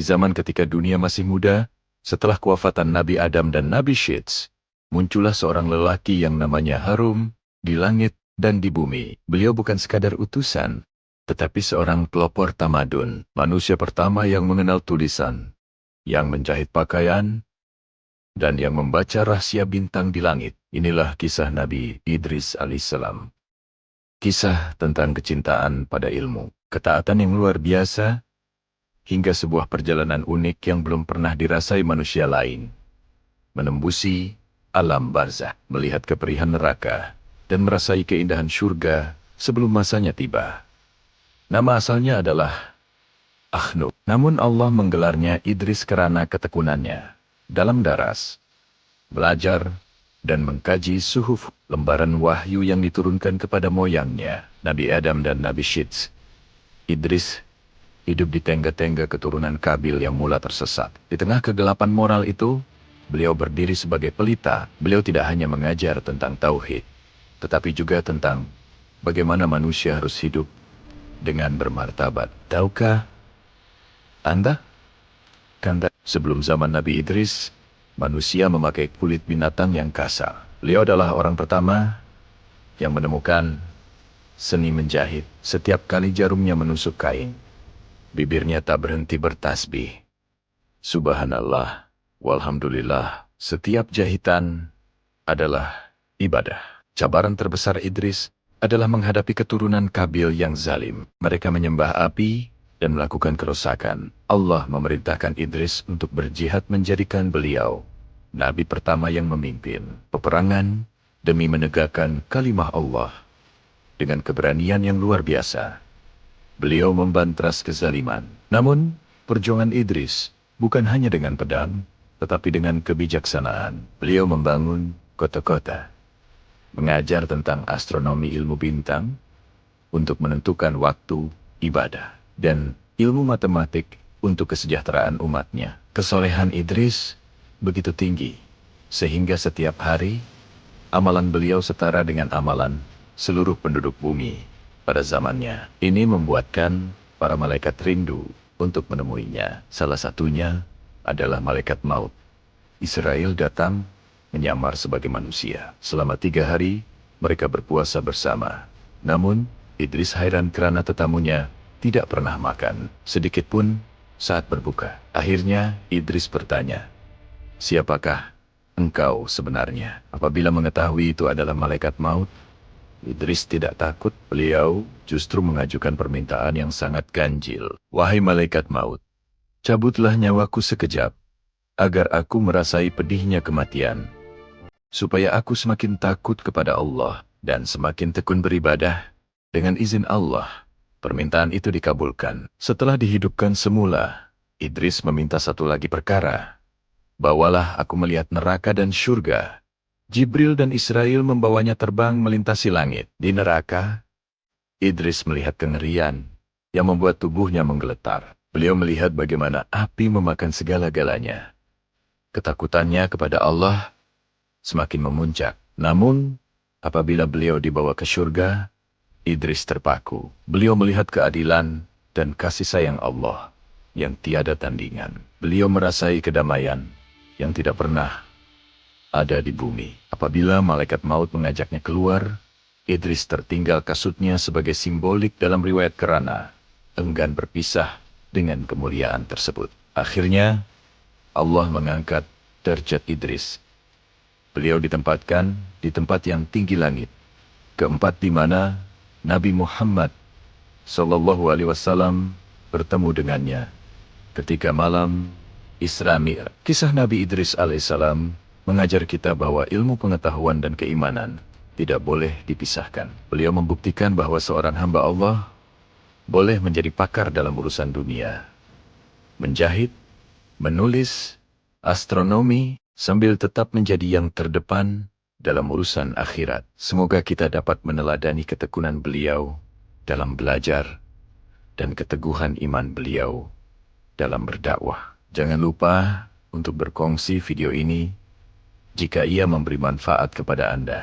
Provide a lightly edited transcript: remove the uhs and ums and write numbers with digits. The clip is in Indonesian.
Di zaman ketika dunia masih muda, setelah kewafatan Nabi Adam dan Nabi Syeds, muncullah seorang lelaki yang namanya Harum, di langit dan di bumi. Beliau bukan sekadar utusan, tetapi seorang pelopor tamadun, manusia pertama yang mengenal tulisan, yang menjahit pakaian, dan yang membaca rahasia bintang di langit. Inilah kisah Nabi Idris alaihissalam. Kisah tentang kecintaan pada ilmu, ketaatan yang luar biasa, hingga sebuah perjalanan unik yang belum pernah dirasai manusia lain. Menembusi alam barzakh, melihat keperihan neraka, dan merasai keindahan surga sebelum masanya tiba. Nama asalnya adalah Akhnuf. Namun Allah menggelarnya Idris karena ketekunannya dalam daras, belajar, dan mengkaji suhuf, lembaran wahyu yang diturunkan kepada moyangnya, Nabi Adam dan Nabi Syeds. Idris hidup di tengga-tengga keturunan Kabil yang mula tersesat. Di tengah kegelapan moral itu, beliau berdiri sebagai pelita. Beliau tidak hanya mengajar tentang tauhid, tetapi juga tentang bagaimana manusia harus hidup dengan bermartabat. Tahukah Anda? Sebelum zaman Nabi Idris, manusia memakai kulit binatang yang kasar. Beliau adalah orang pertama yang menemukan seni menjahit. Setiap kali jarumnya menusuk kain, bibirnya tak berhenti bertasbih. Subhanallah, walhamdulillah, setiap jahitan adalah ibadah. Cabaran terbesar Idris adalah menghadapi keturunan Kabil yang zalim. Mereka menyembah api dan melakukan kerusakan. Allah memerintahkan Idris untuk berjihad, menjadikan beliau Nabi pertama yang memimpin peperangan demi menegakkan kalimah Allah. Dengan keberanian yang luar biasa, beliau membantras kezaliman. Namun, perjuangan Idris bukan hanya dengan pedang, tetapi dengan kebijaksanaan. Beliau membangun kota-kota, mengajar tentang astronomi, ilmu bintang, untuk menentukan waktu ibadah, dan ilmu matematik untuk kesejahteraan umatnya. Kesolehan Idris begitu tinggi, sehingga setiap hari, amalan beliau setara dengan amalan seluruh penduduk bumi pada zamannya. Ini membuatkan para malaikat rindu untuk menemuinya. Salah satunya adalah malaikat maut. Israel datang menyamar sebagai manusia. Selama 3 hari, mereka berpuasa bersama. Namun, Idris heran karena tetamunya tidak pernah makan sedikit pun saat berbuka. Akhirnya, Idris bertanya, "Siapakah engkau sebenarnya?" Apabila mengetahui itu adalah malaikat maut, Idris tidak takut. Beliau justru mengajukan permintaan yang sangat ganjil. "Wahai malaikat maut, cabutlah nyawaku sekejap, agar aku merasai pedihnya kematian, supaya aku semakin takut kepada Allah dan semakin tekun beribadah." Dengan izin Allah, permintaan itu dikabulkan. Setelah dihidupkan semula, Idris meminta satu lagi perkara. "Bawalah aku melihat neraka dan surga." Jibril dan Israel membawanya terbang melintasi langit. Di neraka, Idris melihat kengerian yang membuat tubuhnya menggeletar. Beliau melihat bagaimana api memakan segala-galanya. Ketakutannya kepada Allah semakin memuncak. Namun, apabila beliau dibawa ke surga, Idris terpaku. Beliau melihat keadilan dan kasih sayang Allah yang tiada tandingan. Beliau merasai kedamaian yang tidak pernah ada di bumi. Apabila malaikat maut mengajaknya keluar, Idris tertinggal kasutnya sebagai simbolik dalam riwayat kerana enggan berpisah dengan kemuliaan tersebut. Akhirnya, Allah mengangkat derajat Idris. Beliau ditempatkan di tempat yang tinggi langit, keempat di mana Nabi Muhammad SAW bertemu dengannya ketika malam Isra Mi'raj. Kisah Nabi Idris alaihissalam mengajar kita bahwa ilmu pengetahuan dan keimanan tidak boleh dipisahkan. Beliau membuktikan bahwa seorang hamba Allah boleh menjadi pakar dalam urusan dunia, menjahit, menulis, astronomi, sambil tetap menjadi yang terdepan dalam urusan akhirat. Semoga kita dapat meneladani ketekunan beliau dalam belajar dan keteguhan iman beliau dalam berdakwah. Jangan lupa untuk berkongsi video ini jika ia memberi manfaat kepada Anda.